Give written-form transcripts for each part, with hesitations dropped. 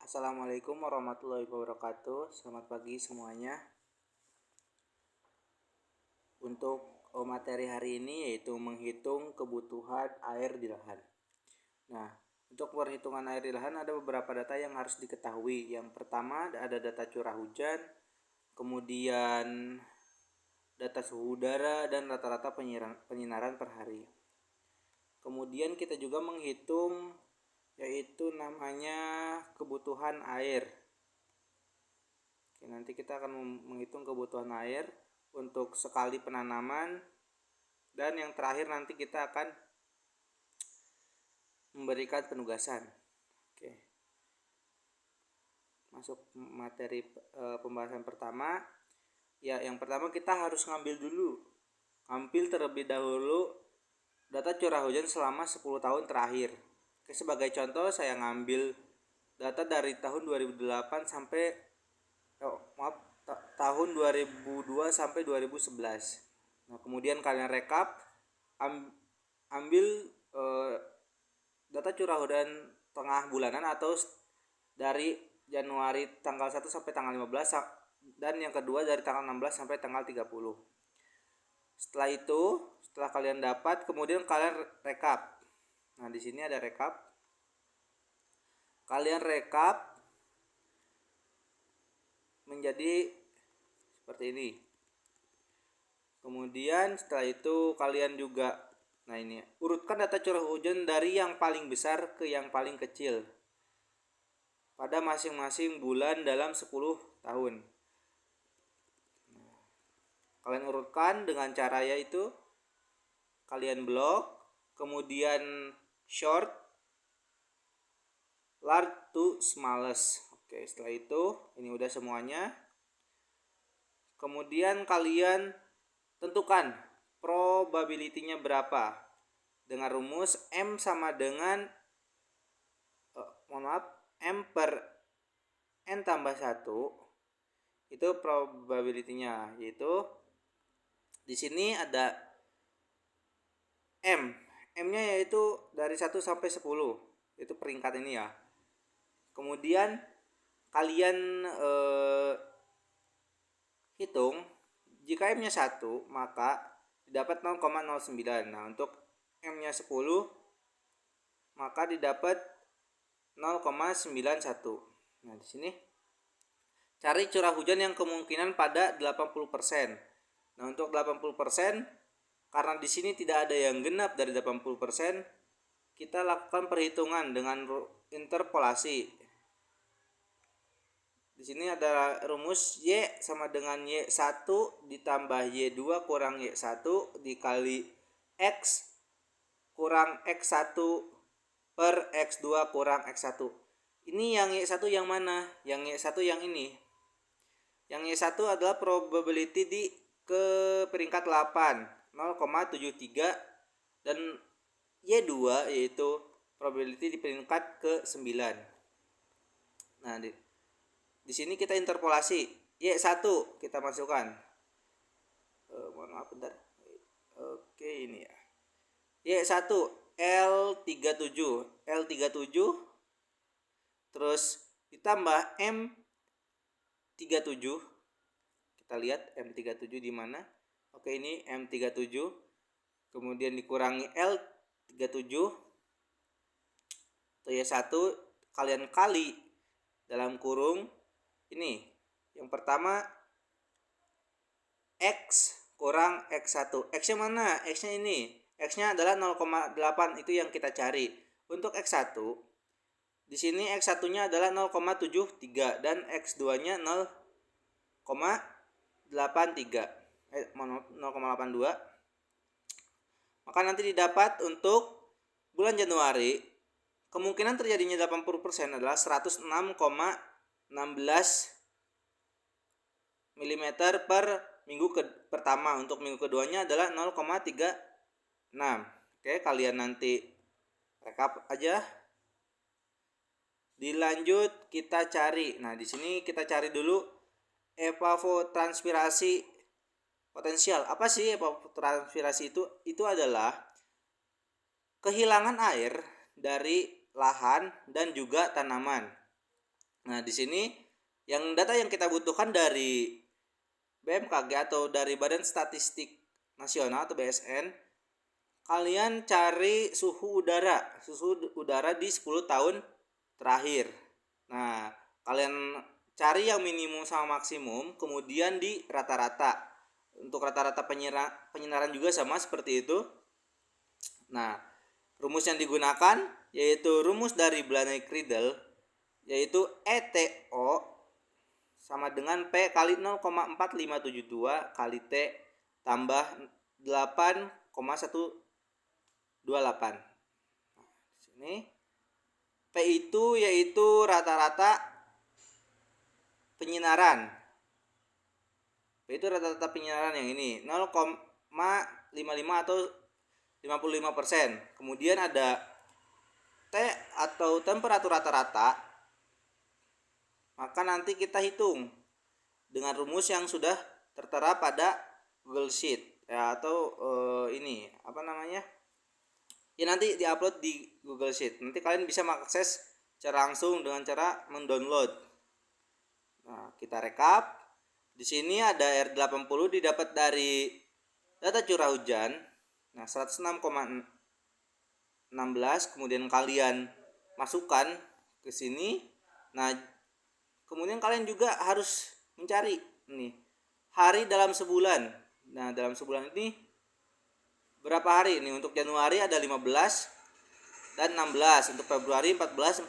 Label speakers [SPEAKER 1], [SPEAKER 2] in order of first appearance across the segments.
[SPEAKER 1] Assalamualaikum warahmatullahi wabarakatuh. Selamat pagi semuanya. Untuk materi hari ini yaitu menghitung kebutuhan air di lahan. Nah, untuk perhitungan air di lahan ada beberapa data yang harus diketahui. Yang pertama ada data curah hujan, kemudian data suhu udara dan rata-rata penyinaran per hari. Kemudian kita juga menghitung yaitu namanya kebutuhan air. Oke, nanti kita akan menghitung kebutuhan air untuk sekali penanaman, dan yang terakhir nanti kita akan memberikan penugasan. Oke, masuk materi pembahasan pertama. Ya, yang pertama kita harus ngambil terlebih dahulu data curah hujan selama 10 tahun terakhir. Oke, sebagai contoh saya ngambil data dari tahun 2008 sampai tahun 2002 sampai 2011. Nah, kemudian kalian rekap, ambil data curah hujan tengah bulanan atau dari Januari tanggal 1 sampai tanggal 15, dan yang kedua dari tanggal 16 sampai tanggal 30. Setelah kalian dapat, kemudian kalian rekap. Nah, di sini ada rekap. Kalian rekap menjadi seperti ini. Kemudian setelah itu kalian juga urutkan data curah hujan dari yang paling besar ke yang paling kecil pada masing-masing bulan dalam 10 tahun. Kalian urutkan dengan cara yaitu kalian blok, kemudian short, large to smallest. Oke, setelah itu ini udah semuanya. Kemudian kalian tentukan probability-nya berapa dengan rumus M sama dengan M per N tambah 1. Itu probability-nya, yaitu di sini ada M-nya yaitu dari 1 sampai 10. Itu peringkat ini ya. Kemudian kalian hitung, jika M-nya 1 maka didapat 0,09. Nah, untuk M-nya 10 maka didapat 0,91. Nah, di sini cari curah hujan yang kemungkinan pada 80%. Nah, untuk 80%, karena di sini tidak ada yang genap dari 80%, kita lakukan perhitungan dengan interpolasi. Di sini ada rumus Y sama dengan Y1 ditambah Y2 kurang Y1 dikali X kurang X1 per X2 kurang X1. Ini yang Y1 yang mana? Yang Y1 yang ini. Yang Y1 adalah probability di ke peringkat 8, 0,73, dan Y2 yaitu probability di peringkat ke 9. Nah, di sini kita interpolasi. Y1 kita masukkan. Mohon maaf bentar. Oke, ini ya. Y1 L37 terus ditambah M37. Kita lihat M37 di mana? Oke, ini M37. Kemudian dikurangi L37. Itu Y1 kalian kali dalam kurung ini. Yang pertama X kurang X1. X-nya mana? X-nya ini. X-nya adalah 0,8, itu yang kita cari. Untuk X1 di sini X1-nya adalah 0,73 dan X2-nya 0,82. Maka nanti didapat untuk bulan Januari kemungkinan terjadinya 80% adalah 106,16 mm per minggu pertama. Untuk minggu keduanya adalah 0,36. Oke, kalian nanti rekap aja. Dilanjut kita cari. Nah, di sini kita cari dulu evapotranspirasi potensial. Apa sih evapotranspirasi itu? Itu adalah kehilangan air dari lahan dan juga tanaman. Nah, di sini yang data yang kita butuhkan dari BMKG atau dari Badan Statistik Nasional atau BSN, kalian cari suhu udara di 10 tahun terakhir. Nah, kalian cari yang minimum sama maksimum, kemudian di rata-rata. Untuk rata-rata penyinaran juga sama seperti itu. Nah, rumus yang digunakan yaitu rumus dari Blaney-Criddle, yaitu ETO sama dengan P kali 0,4572 kali T tambah 8,128. Di sini P itu yaitu rata-rata penyinaran. P itu rata-rata penyinaran yang ini 0,55 atau 55%. Kemudian ada T atau temperatur rata-rata. Maka nanti kita hitung dengan rumus yang sudah tertera pada Google Sheet ya, atau ini apa namanya? Ya nanti diupload di Google Sheet. Nanti kalian bisa mengakses secara langsung dengan cara mendownload. Nah, kita rekap. Di sini ada R80 didapat dari data curah hujan. Nah, 106,16, kemudian kalian masukkan ke sini. Nah, kemudian kalian juga harus mencari nih hari dalam sebulan. Nah, dalam sebulan ini berapa hari? Ini untuk Januari ada 15 dan 16, untuk Februari 14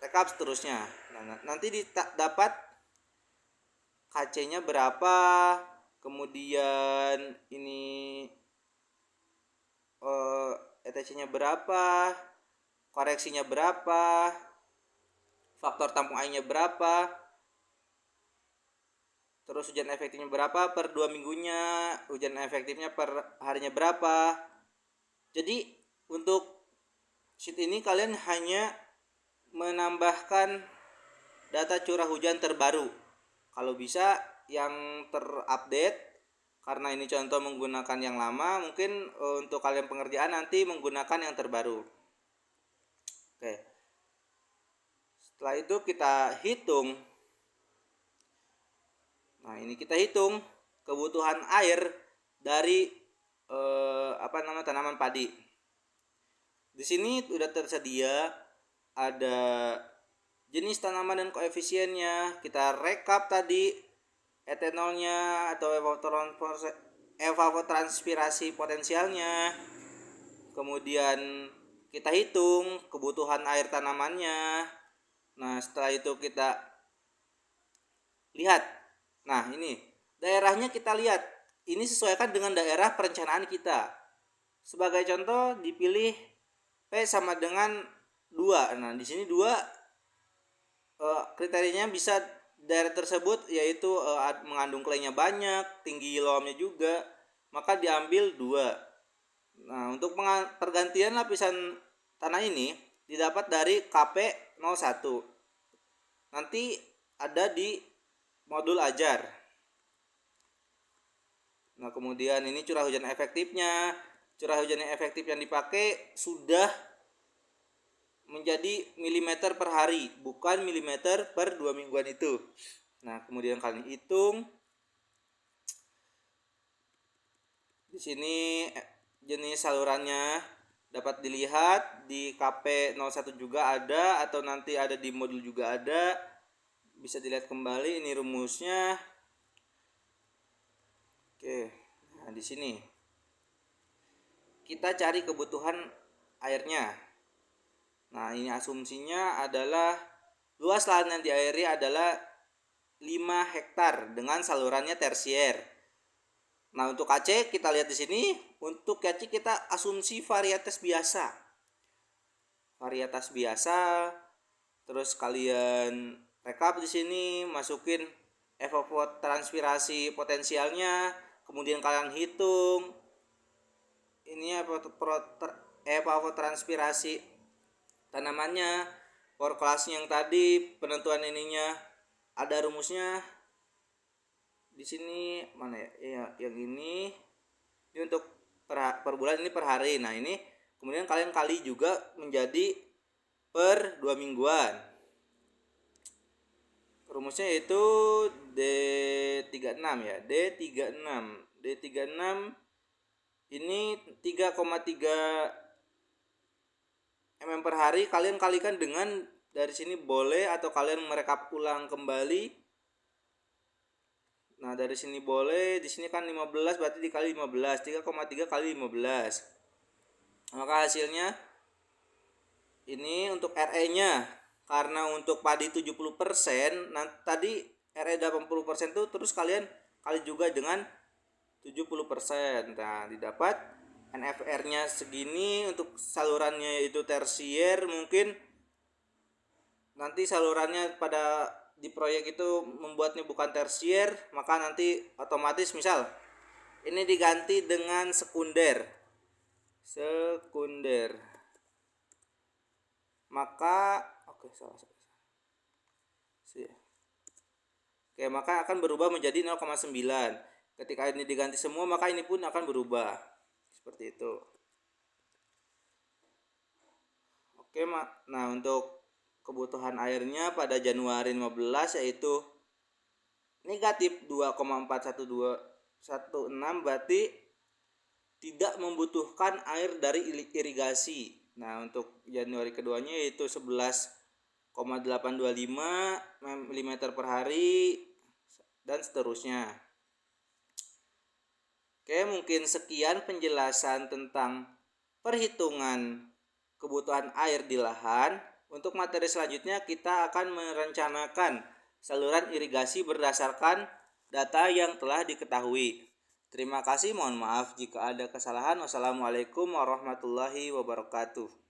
[SPEAKER 1] rekap seterusnya. Nah, nanti dapat KC-nya berapa, kemudian ini ETC-nya berapa, koreksinya berapa, faktor tampung airnya berapa, terus hujan efektifnya berapa per 2 minggunya, hujan efektifnya per harinya berapa. Jadi untuk sheet ini kalian hanya menambahkan data curah hujan terbaru, kalau bisa yang terupdate, karena ini contoh menggunakan yang lama. Mungkin untuk kalian pengerjaan nanti menggunakan yang terbaru. Oke, setelah itu kita hitung. Nah, ini kita hitung kebutuhan air dari tanaman padi. Di sini sudah tersedia ada jenis tanaman dan koefisiennya. Kita rekap tadi etanolnya atau evapotranspirasi potensialnya. Kemudian kita hitung kebutuhan air tanamannya. Nah, setelah itu kita lihat. Nah, ini daerahnya kita lihat. Ini sesuaikan dengan daerah perencanaan kita. Sebagai contoh dipilih P sama dengan 2. Nah, di sini 2 kriterianya bisa daerah tersebut yaitu mengandung klaynya banyak, tinggi loamnya juga, maka diambil 2. Nah, untuk pergantian lapisan tanah ini didapat dari KP01. Nanti ada di modul ajar. Nah, kemudian ini curah hujan efektifnya. Curah hujan efektif yang dipakai sudah menjadi milimeter per hari, bukan milimeter per 2 mingguan itu. Nah, kemudian kalian hitung. Di sini jenis salurannya dapat dilihat di KP01 juga ada, atau nanti ada di modul juga ada. Bisa dilihat kembali ini rumusnya. Oke. Nah, di sini kita cari kebutuhan airnya. Nah, ini asumsinya adalah luas lahan yang diairi adalah 5 hektar dengan salurannya tersier. Nah, untuk KC kita lihat di sini. Untuk KC kita asumsi varietas biasa. Varietas biasa. Terus kalian rekap di sini, masukin evapotranspirasi potensialnya, kemudian kalian hitung ini evapotranspirasi tanamannya, for kelasnya yang tadi, penentuan ininya ada rumusnya di sini. Mana ya? Ya, yang ini untuk per bulan, ini per hari. Nah, ini kemudian kalian kali juga menjadi per 2 mingguan. rumusnya itu D36 ya. D36 ini 3,3 mm per hari. Kalian kalikan dengan dari sini boleh, atau kalian merekap ulang kembali. Nah, dari sini boleh, di sini kan 15 berarti dikali 15, 3,3 kali 15. Maka hasilnya ini untuk RE-nya, karena untuk padi 70%, nah tadi RE 80% tuh terus kalian kali juga dengan 70%. Nah, didapat NFR-nya segini. Untuk salurannya itu tersier, mungkin nanti salurannya pada di proyek itu membuatnya bukan tersier, maka nanti otomatis misal ini diganti dengan sekunder. Maka maka akan berubah menjadi 0,9. Ketika ini diganti semua, maka ini pun akan berubah seperti itu. Nah, untuk kebutuhan airnya pada Januari 15 yaitu negatif 2,41216, berarti tidak membutuhkan air dari irigasi. Nah, untuk Januari keduanya yaitu 11,825 mm per hari dan seterusnya. Mungkin sekian penjelasan tentang perhitungan kebutuhan air di lahan. Untuk materi selanjutnya kita akan merencanakan saluran irigasi berdasarkan data yang telah diketahui. Terima kasih, mohon maaf jika ada kesalahan. Wassalamualaikum warahmatullahi wabarakatuh.